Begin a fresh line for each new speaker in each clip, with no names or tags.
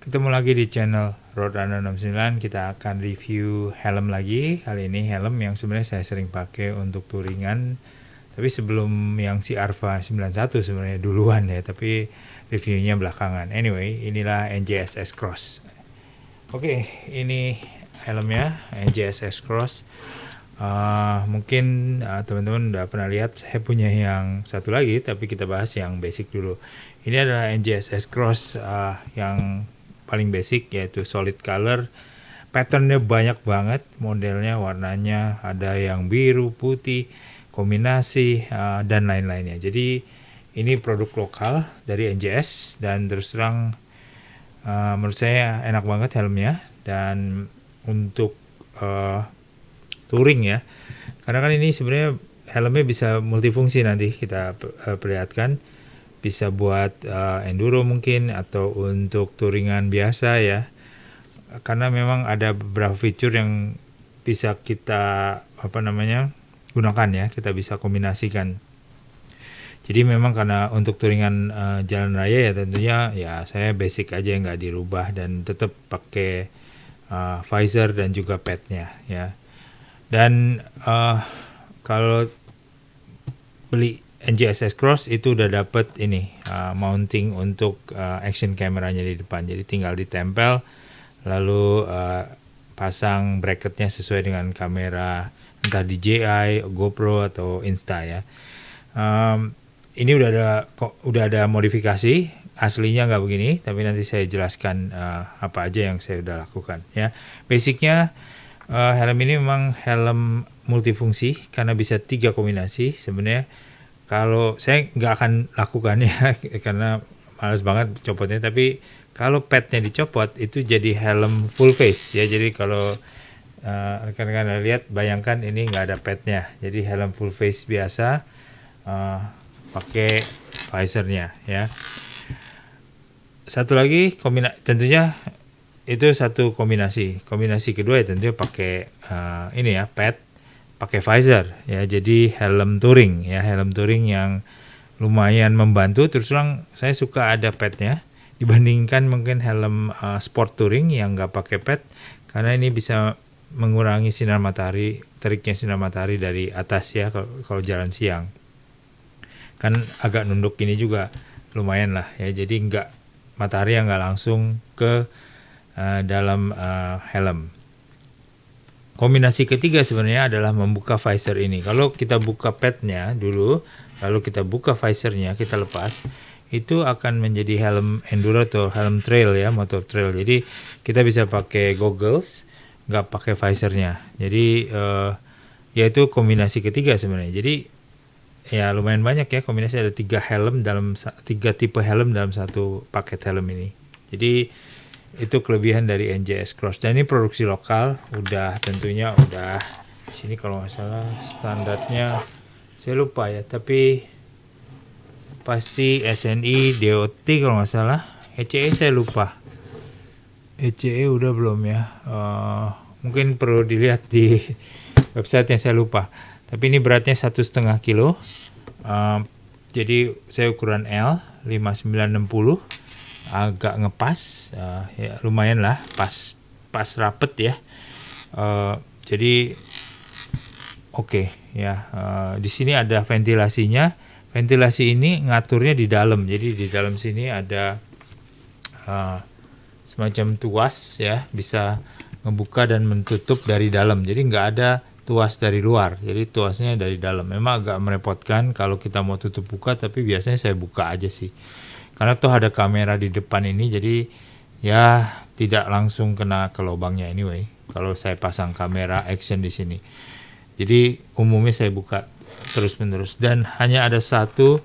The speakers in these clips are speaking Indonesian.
Ketemu lagi di channel Roadrunner 69. Kita akan review helm lagi. Kali ini helm yang sebenarnya saya sering pakai untuk touringan. Tapi sebelum yang si Arva 91 sebenarnya duluan ya, tapi reviewnya belakangan. Anyway, inilah NJS S-Cross. Oke, ini helmnya NJS S-Cross. Mungkin teman-teman udah pernah lihat, saya punya yang satu lagi, tapi kita bahas yang basic dulu. Ini adalah NJS S-Cross yang paling basic, yaitu solid color. Patternnya banyak banget, modelnya, warnanya ada yang biru, putih, kombinasi, dan lain-lainnya. Jadi ini produk lokal dari NJS, dan terus terang menurut saya enak banget helmnya. Dan untuk touring ya, karena kan ini sebenarnya helmnya bisa multifungsi, nanti kita perlihatkan. Bisa buat enduro mungkin, atau untuk touringan biasa ya, karena memang ada beberapa fitur yang bisa kita gunakan ya, kita bisa kombinasikan. Jadi memang karena untuk touringan jalan raya ya, tentunya ya saya basic aja, nggak dirubah, dan tetap pakai visor dan juga padnya ya. Dan kalau beli NJS S-Cross itu udah dapet ini mounting untuk action kameranya di depan. Jadi tinggal ditempel, lalu pasang bracketnya sesuai dengan kamera, entah DJI, GoPro atau Insta ya. Ini udah ada modifikasi, aslinya nggak begini, tapi nanti saya jelaskan apa aja yang saya udah lakukan ya. Basicnya helm ini memang helm multifungsi karena bisa 3 kombinasi. Sebenarnya kalau saya nggak akan lakukan ya, karena males banget copotnya. Tapi kalau padnya dicopot itu jadi helm full face ya. Jadi kalau rekan-rekan lihat, bayangkan ini nggak ada padnya. Jadi helm full face biasa, pakai visornya ya. Satu lagi tentunya itu satu kombinasi. Kombinasi kedua ya tentunya pakai ini ya, pad, pakai visor ya. Jadi helm touring ya, helm touring yang lumayan membantu. Terus terang saya suka ada padnya dibandingkan mungkin helm sport touring yang nggak pakai pad, karena ini bisa mengurangi sinar matahari, teriknya sinar matahari dari atas ya. Kalau jalan siang kan agak nunduk ini juga lumayan lah ya, jadi matahari yang nggak langsung ke dalam helm. Kombinasi ketiga sebenarnya adalah membuka visor ini. Kalau kita buka padnya dulu, lalu kita buka visornya, kita lepas, itu akan menjadi helm enduro atau helm trail ya, motor trail. Jadi kita bisa pakai goggles, nggak pakai visornya. Jadi yaitu kombinasi ketiga sebenarnya. Jadi ya lumayan banyak ya kombinasi, ada 3 tipe helm dalam satu paket helm ini. Jadi itu kelebihan dari NJS Cross, dan ini produksi lokal. Tentunya udah di sini, kalau nggak salah standarnya saya lupa ya, tapi pasti SNI, DOT kalau nggak salah. ECE saya lupa, ECE udah belum ya, mungkin perlu dilihat di website yang saya lupa. Tapi ini beratnya 1,5 kilo, jadi saya ukuran L 5960, agak ngepas ya, lumayan lah, pas rapet ya. Jadi oke ya. Di sini ada ventilasinya. Ventilasi ini ngaturnya di dalam. Jadi di dalam sini ada semacam tuas ya, bisa ngebuka dan menutup dari dalam. Jadi nggak ada tuas dari luar, jadi tuasnya dari dalam. Memang agak merepotkan kalau kita mau tutup buka, tapi biasanya saya buka aja sih, karena tuh ada kamera di depan ini, jadi ya tidak langsung kena ke lubangnya anyway kalau saya pasang kamera action di sini. Jadi umumnya saya buka terus-menerus, dan hanya ada satu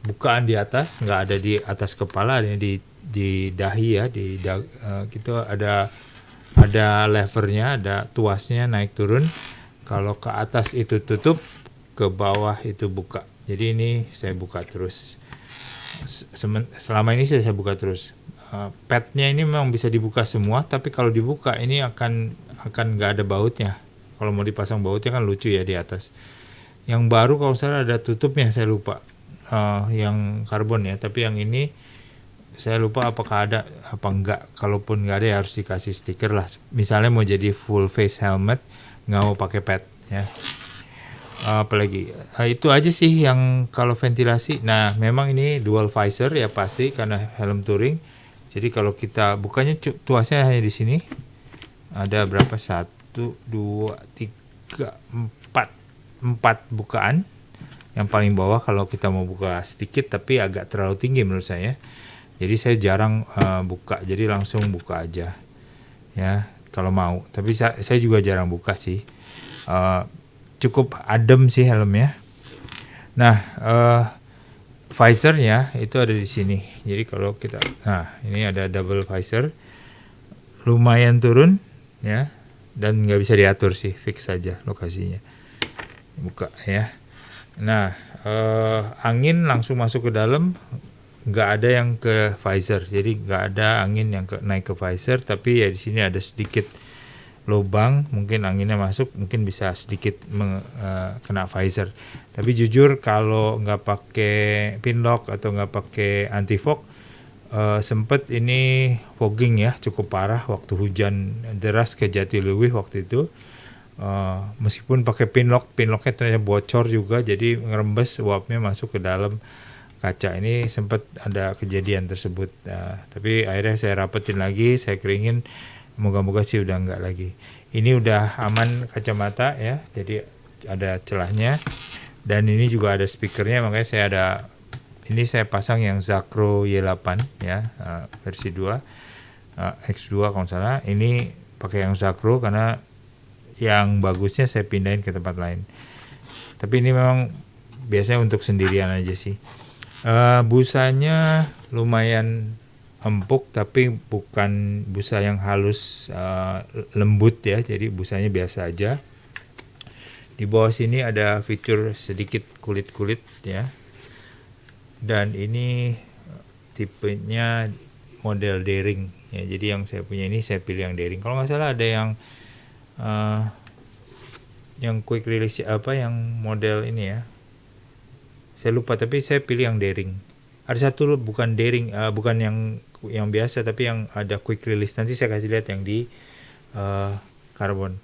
bukaan di atas, nggak ada di atas kepala, ada di dahi ya, gitu ada levernya, ada tuasnya naik turun. Kalau ke atas itu tutup, ke bawah itu buka. Jadi ini saya buka terus. Selama ini saya buka terus. Padnya ini memang bisa dibuka semua, tapi kalau dibuka ini akan nggak ada bautnya. Kalau mau dipasang bautnya kan lucu ya di atas. Yang baru kalau salah ada tutupnya, saya lupa. Yang karbon ya, tapi yang ini saya lupa apakah ada apa enggak. Kalaupun nggak ada ya harus dikasih stiker lah. Misalnya mau jadi full face helmet, nggak mau pakai pad ya. Apalagi itu aja sih yang kalau ventilasi. Nah, memang ini dual visor ya pasti karena helm touring. Jadi kalau kita bukanya tuasnya hanya di sini. Ada berapa? 1, 2, 3, 4 bukaan. Yang paling bawah kalau kita mau buka sedikit tapi agak terlalu tinggi menurut saya. Jadi saya jarang buka. Jadi langsung buka aja. Ya, kalau mau. Tapi saya juga jarang buka sih. Cukup adem sih helmnya. Nah, visornya itu ada di sini. Jadi kalau kita, nah ini ada double visor, lumayan turun ya, dan nggak bisa diatur sih, fix saja lokasinya. Buka ya. Nah, angin langsung masuk ke dalam, nggak ada yang ke visor. Jadi nggak ada angin yang naik ke visor, tapi ya di sini ada sedikit lubang, mungkin anginnya masuk, mungkin bisa sedikit kena visor. Tapi jujur kalau nggak pakai pinlock atau nggak pakai anti fog, sempet ini fogging ya, cukup parah waktu hujan deras ke Jatiluwih waktu itu. Meskipun pakai pinlocknya ternyata bocor juga, jadi ngerembes uapnya masuk ke dalam kaca. Ini sempat ada kejadian tersebut. Tapi akhirnya saya rapetin lagi, saya keringin. Moga-moga sih udah enggak lagi. Ini udah aman kacamata ya, jadi ada celahnya. Dan ini juga ada speakernya, makanya ini saya pasang yang Zacro Y8 ya, versi 2, X2 kalau salah. Ini pakai yang Zacro karena yang bagusnya saya pindahin ke tempat lain. Tapi ini memang biasanya untuk sendirian aja sih. Busanya lumayan empuk tapi bukan busa yang halus, lembut ya, jadi busanya biasa aja. Di bawah sini ada fitur sedikit kulit-kulit ya, dan ini tipenya model daring ya, jadi yang saya punya ini saya pilih yang daring. Kalau nggak salah ada yang quick release yang model ini ya, saya lupa, tapi saya pilih yang daring. Ada satu bukan daring, bukan yang biasa, tapi yang ada quick release. Nanti saya kasih lihat yang di karbon.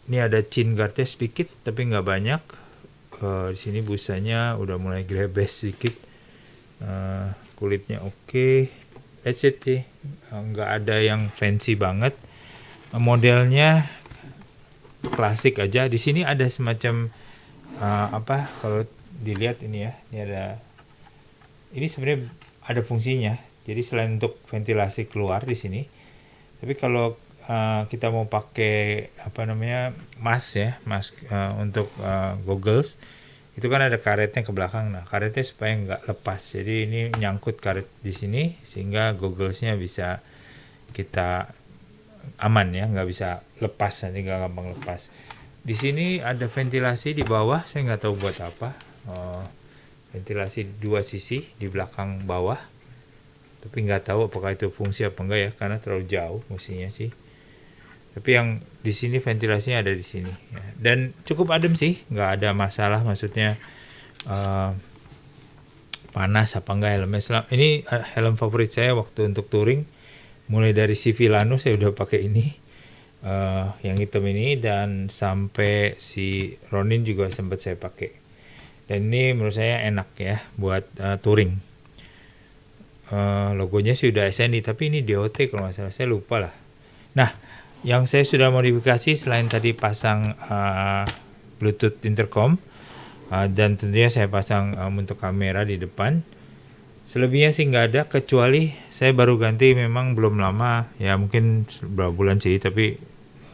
Ini ada chin guardnya sedikit, tapi nggak banyak. Di sini busanya udah mulai grebes sedikit. Kulitnya oke. That's it sih. Nggak ada yang fancy banget. Modelnya klasik aja. Di sini ada semacam kalau dilihat ini ya, ini sebenarnya ada fungsinya. Jadi selain untuk ventilasi keluar di sini, tapi kalau kita mau pakai mask untuk goggles, itu kan ada karetnya ke belakang. Nah, karetnya supaya nggak lepas. Jadi ini nyangkut karet di sini sehingga gogglesnya bisa kita aman ya, nggak bisa lepas, nanti nggak gampang lepas. Di sini ada ventilasi di bawah, saya nggak tahu buat apa. Ventilasi 2 sisi di belakang bawah, tapi nggak tahu apakah itu fungsi apa enggak ya, karena terlalu jauh fungsinya sih. Tapi yang di sini ventilasinya ada di sini ya. Dan cukup adem sih, nggak ada masalah, maksudnya panas apa enggak helmnya. Ini helm favorit saya waktu untuk touring, mulai dari si Villano saya udah pakai ini, yang hitam ini, dan sampai si Ronin juga sempat saya pakai. Dan ini menurut saya enak ya buat touring. Logonya sih udah SNI, tapi ini DOT kalau nggak salah, saya lupa lah. Nah, yang saya sudah modifikasi selain tadi pasang Bluetooth intercom, dan tentunya saya pasang untuk kamera di depan. Selebihnya sih nggak ada, kecuali saya baru ganti, memang belum lama ya, mungkin beberapa bulan sih, tapi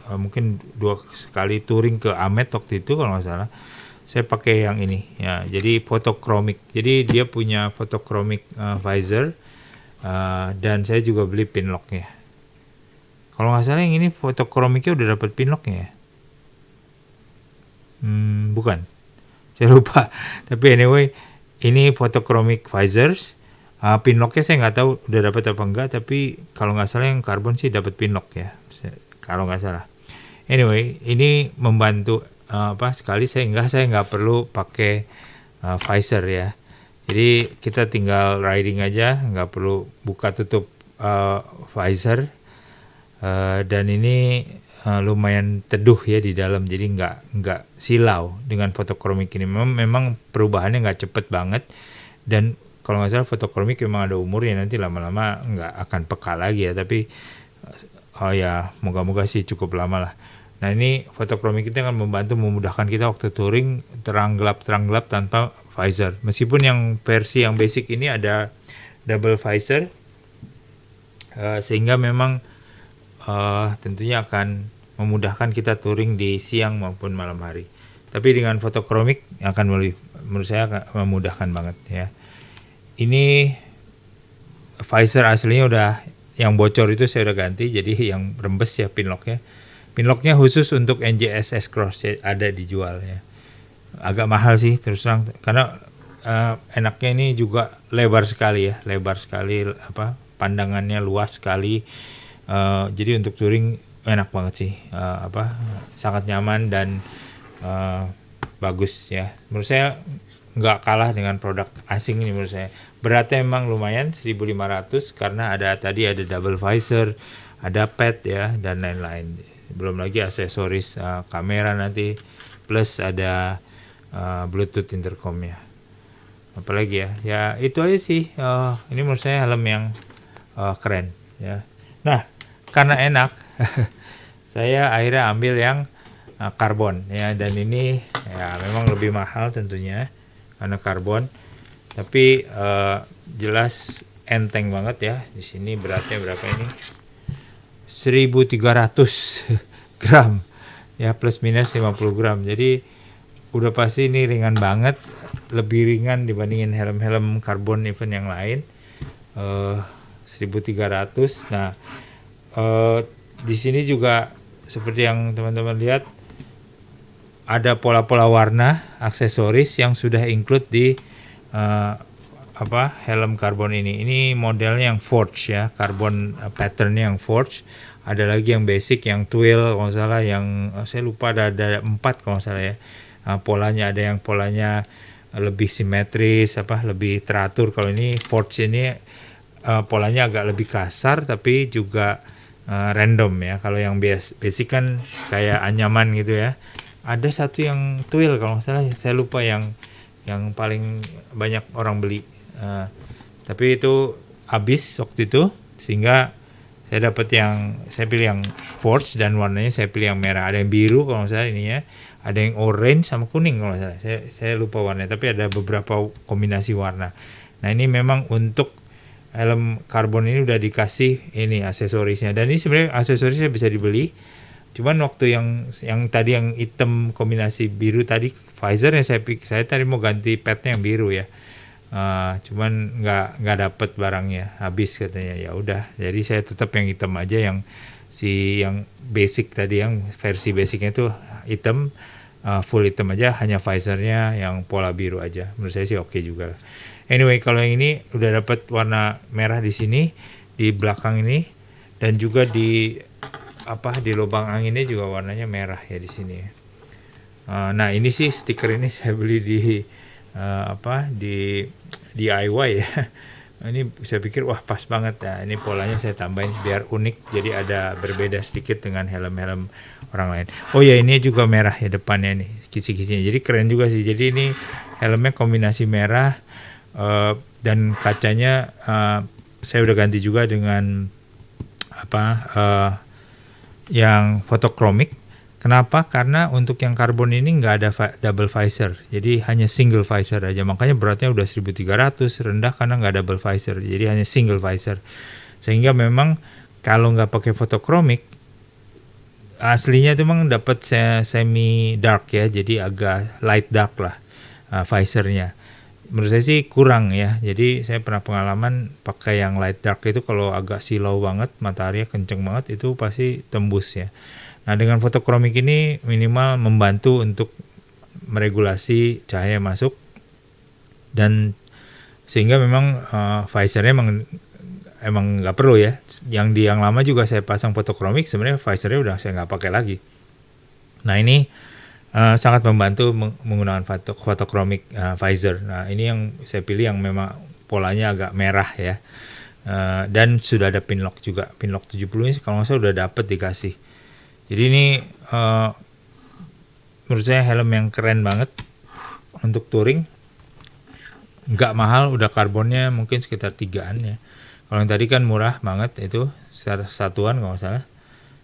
mungkin 2 kali touring ke Amet waktu itu kalau nggak salah, saya pakai yang ini ya, jadi photochromic. Jadi dia punya photochromic visor, dan saya juga beli pinlocknya. Kalau nggak salah yang ini photochromicnya udah dapat pinlocknya ya. Bukan, saya lupa. Tapi anyway, ini photochromic visors. Pinlocknya saya nggak tahu udah dapat apa enggak, tapi kalau nggak salah yang karbon sih dapat pinlock ya, kalau nggak salah. Anyway, ini membantu sekali saya nggak perlu pakai visor ya. Jadi kita tinggal riding aja, nggak perlu buka tutup visor. Dan ini lumayan teduh ya di dalam, jadi nggak silau dengan fotokromik ini. Memang perubahannya nggak cepet banget, dan kalau nggak salah fotokromik memang ada umurnya, nanti lama-lama nggak akan peka lagi ya, tapi ya moga-moga sih cukup lama lah. Nah ini fotokromik itu akan memudahkan kita waktu touring terang gelap tanpa visor. Meskipun yang versi yang basic ini ada double visor, sehingga memang tentunya akan memudahkan kita touring di siang maupun malam hari. Tapi dengan fotokromik akan menurut saya akan memudahkan banget ya. Ini visor aslinya udah, yang bocor itu saya udah ganti, jadi yang rembes ya pinlocknya. Pinlocknya khusus untuk NJS S-Cross ya, ada dijual ya. Agak mahal sih terus terang, karena enaknya ini juga lebar sekali, pandangannya luas sekali. Jadi untuk touring enak banget sih, sangat nyaman dan bagus ya. Menurut saya nggak kalah dengan produk asing ini menurut saya. Beratnya memang lumayan 1.500 karena ada double visor, ada pad ya dan lain-lain. Belum lagi aksesoris kamera nanti, plus ada Bluetooth intercomnya. Apalagi ya itu aja sih. Ini menurut saya helm yang keren ya. Nah, karena enak, saya akhirnya ambil yang karbon ya, dan ini ya memang lebih mahal tentunya karena karbon, tapi jelas enteng banget ya. Di sini beratnya berapa ini? 1.300 gram ya, plus minus 50 gram. Jadi udah pasti ini ringan banget, lebih ringan dibandingin helm-helm karbon event yang lain. 1.300. Nah, di sini juga seperti yang teman-teman lihat, ada pola-pola warna aksesoris yang sudah include di helm karbon ini. Ini modelnya yang forge ya, karbon patternnya yang forge. Ada lagi yang basic, yang twill kalau nggak salah, yang saya lupa ada 4 kalau nggak salah ya. Polanya ada yang polanya lebih simetris, lebih teratur. Kalau ini forge ini polanya agak lebih kasar tapi juga random ya. Kalau yang basic kan kayak anyaman gitu ya. Ada satu yang twill kalau nggak salah, saya lupa yang paling banyak orang beli. Tapi itu habis waktu itu, sehingga saya pilih yang forge, dan warnanya saya pilih yang merah. Ada yang biru kalau nggak salah ininya, ada yang orange sama kuning kalau nggak salah. Saya lupa warnanya, tapi ada beberapa kombinasi warna. Nah ini memang untuk helm karbon ini udah dikasih ini aksesorisnya, dan ini sebenarnya aksesorisnya bisa dibeli. Cuman waktu yang tadi yang hitam kombinasi biru tadi visornya, saya tadi mau ganti padnya yang biru ya. Cuman nggak dapet barangnya, habis katanya. Ya udah, jadi saya tetap yang hitam aja, yang basic tadi, yang versi basicnya itu hitam, full hitam aja, hanya visornya yang pola biru aja. Menurut saya sih oke juga. Anyway, kalau yang ini udah dapat warna merah di sini, di belakang ini, dan juga di lubang anginnya juga warnanya merah ya di sini. Nah ini sih stiker ini saya beli di DIY ya. Ini saya pikir wah pas banget ya. Ini polanya saya tambahin biar unik, jadi ada berbeda sedikit dengan helm-helm orang lain. Oh ya, ini juga merah ya depannya nih, kisi-kisinya. Jadi keren juga sih. Jadi ini helmnya kombinasi merah, dan kacanya saya udah ganti juga dengan yang fotokromik. Kenapa? Karena untuk yang karbon ini nggak ada double visor, jadi hanya single visor aja. Makanya beratnya udah 1.300, rendah karena nggak double visor, jadi hanya single visor. Sehingga memang kalau nggak pakai fotokromik, aslinya tuh memang dapat semi dark ya, jadi agak light dark lah visornya. Menurut saya sih kurang ya. Jadi saya pernah pengalaman pakai yang light dark itu, kalau agak silau banget, matahari kenceng banget, itu pasti tembus ya. Nah dengan fotokromik ini minimal membantu untuk meregulasi cahaya masuk, dan sehingga memang visornya emang nggak perlu ya. Yang lama juga saya pasang fotokromik, sebenarnya visornya udah saya nggak pakai lagi. Nah ini Sangat membantu menggunakan photochromic visor. Nah, ini yang saya pilih yang memang polanya agak merah ya. Dan sudah ada pin lock juga. Pin lock 70 ini kalau nggak salah udah dapet dikasih. Jadi ini menurut saya helm yang keren banget untuk touring. Nggak mahal, udah karbonnya mungkin sekitar 3-an ya. Kalau yang tadi kan murah banget itu satuan kalau nggak salah.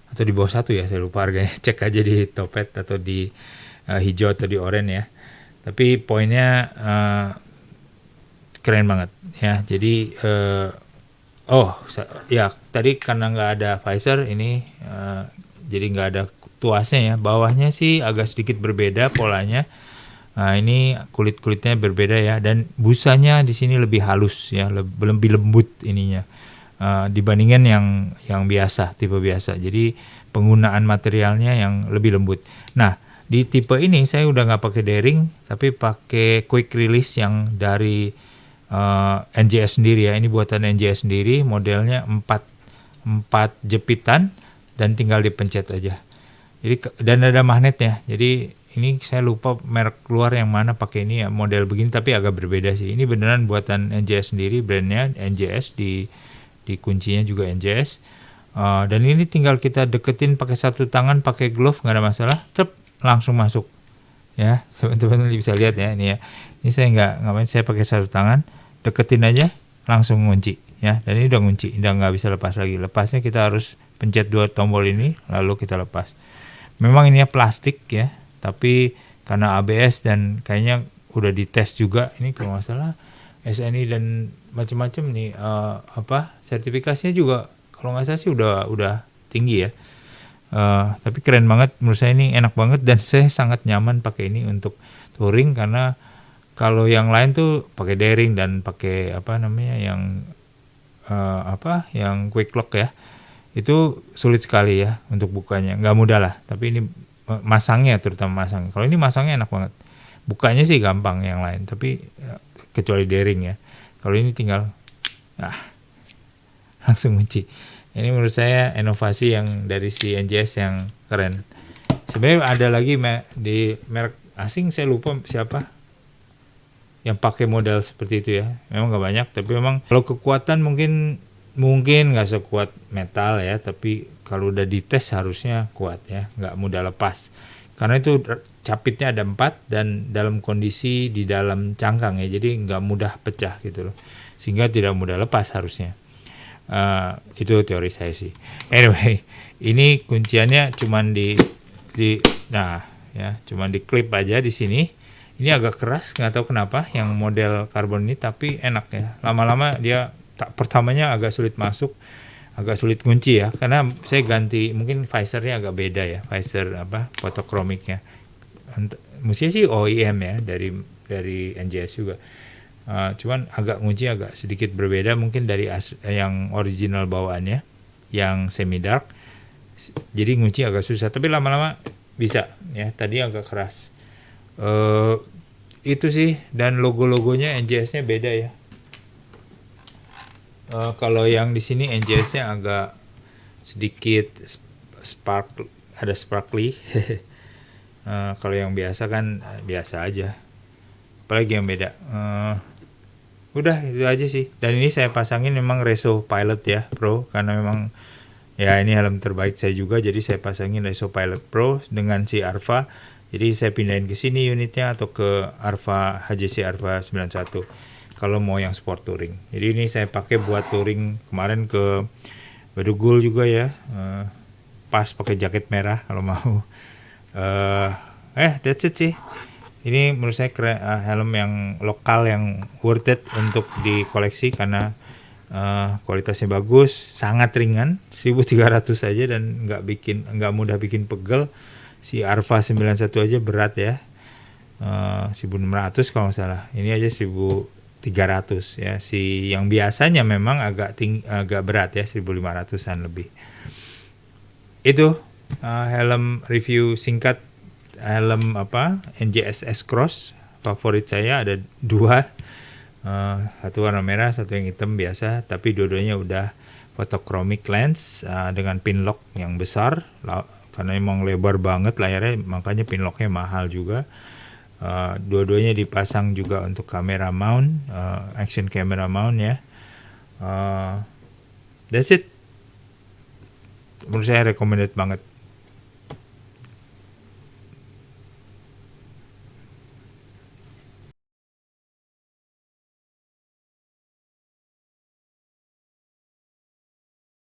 Atau di bawah 1 ya, saya lupa harganya. Cek aja di Topet atau di hijau atau di oranye ya. Tapi poinnya keren banget ya. Jadi ya tadi karena nggak ada visor ini jadi nggak ada tuasnya ya. Bawahnya sih agak sedikit berbeda polanya. Nah, ini kulitnya berbeda ya, dan busanya di sini lebih halus ya, lebih lembut ininya dibandingkan yang biasa, tipe biasa. Jadi penggunaan materialnya yang lebih lembut. Nah, di tipe ini saya udah nggak pakai D-ring, tapi pakai quick release yang dari NJS sendiri ya. Ini buatan NJS sendiri, modelnya 4 jepitan dan tinggal dipencet aja. Jadi dan ada magnetnya. Jadi ini saya lupa merek luar yang mana pakai ini ya, model begini tapi agak berbeda sih. Ini beneran buatan NJS sendiri, brandnya NJS, di kuncinya juga NJS. Dan ini tinggal kita deketin pakai satu tangan, pakai glove, nggak ada masalah, langsung masuk ya. Teman-teman bisa lihat ya ini ya. Ini saya nggak ngapain, saya pakai satu tangan, deketin aja langsung ngunci ya. Dan ini udah ngunci, udah nggak bisa lepas lagi. Lepasnya kita harus pencet 2 tombol ini lalu kita lepas. Memang ini ya plastik ya, tapi karena ABS dan kayaknya udah dites juga ini kalau nggak salah SNI dan macam-macam nih sertifikasinya juga kalau nggak salah sih udah tinggi ya. Tapi keren banget menurut saya, ini enak banget dan saya sangat nyaman pakai ini untuk touring, karena kalau yang lain tuh pakai D-ring dan pakai yang quick lock ya, itu sulit sekali ya untuk bukanya, nggak mudah lah. Tapi ini masangnya, terutama masangnya, kalau ini masangnya enak banget. Bukanya sih gampang yang lain, tapi kecuali D-ring ya. Kalau ini tinggal langsung kunci. Ini menurut saya inovasi yang dari si NJS yang keren. Sebenarnya ada lagi di merek asing, saya lupa siapa yang pakai model seperti itu ya. Memang nggak banyak, tapi memang kalau kekuatan mungkin nggak sekuat metal ya, tapi kalau udah dites harusnya kuat ya, nggak mudah lepas. Karena itu capitnya ada 4 dan dalam kondisi di dalam cangkang ya, jadi nggak mudah pecah gitu loh, sehingga tidak mudah lepas harusnya. Itu teori saya sih. Anyway, ini kunciannya cuman cuman di klip aja di sini. Ini agak keras, nggak tahu kenapa yang model karbon ini, tapi enak ya. Lama-lama dia pertamanya agak sulit masuk, agak sulit kunci ya, karena saya ganti mungkin visornya agak beda ya, visor photochromicnya. Mestinya sih OEM ya, dari NJS juga. Cuman agak kunci agak sedikit berbeda mungkin dari yang original bawaannya, yang semi dark. Jadi ngunci agak susah, tapi lama-lama bisa ya. Tadi agak keras. Itu sih, dan logo-logonya NJS-nya beda ya. Kalau yang di sini NJS-nya agak sedikit ada sparkly. Kalau yang biasa kan biasa aja. Apalagi yang beda. Udah itu aja sih. Dan ini saya pasangin memang Reso Pilot ya Pro, karena memang ya ini helm terbaik saya juga. Jadi saya pasangin Reso Pilot Pro dengan si Arva. Jadi saya pindahin ke sini unitnya atau ke Arva HJC Arva 91 kalau mau yang sport touring. Jadi ini saya pakai buat touring kemarin ke Bedugul juga ya. Pas pakai jaket merah kalau mau. That's it sih. Ini menurut saya keren, helm yang lokal yang worth it untuk dikoleksi karena kualitasnya bagus, sangat ringan, 1.300 saja dan nggak mudah bikin pegel. Si Arva 91 aja berat ya, 1.600 kalau nggak salah. Ini aja 1.300 ya. Si yang biasanya memang agak berat ya, 1.500-an lebih. Itu helm review singkat helm NJS S-Cross favorit saya. Ada 2, satu warna merah, satu yang hitam biasa, tapi dua-duanya udah photochromic lens dengan pin lock yang besar, karena emang lebar banget layarnya, makanya pinlocknya mahal juga. Dua-duanya dipasang juga untuk kamera mount, action camera mount ya. That's it. Menurut saya recommended banget.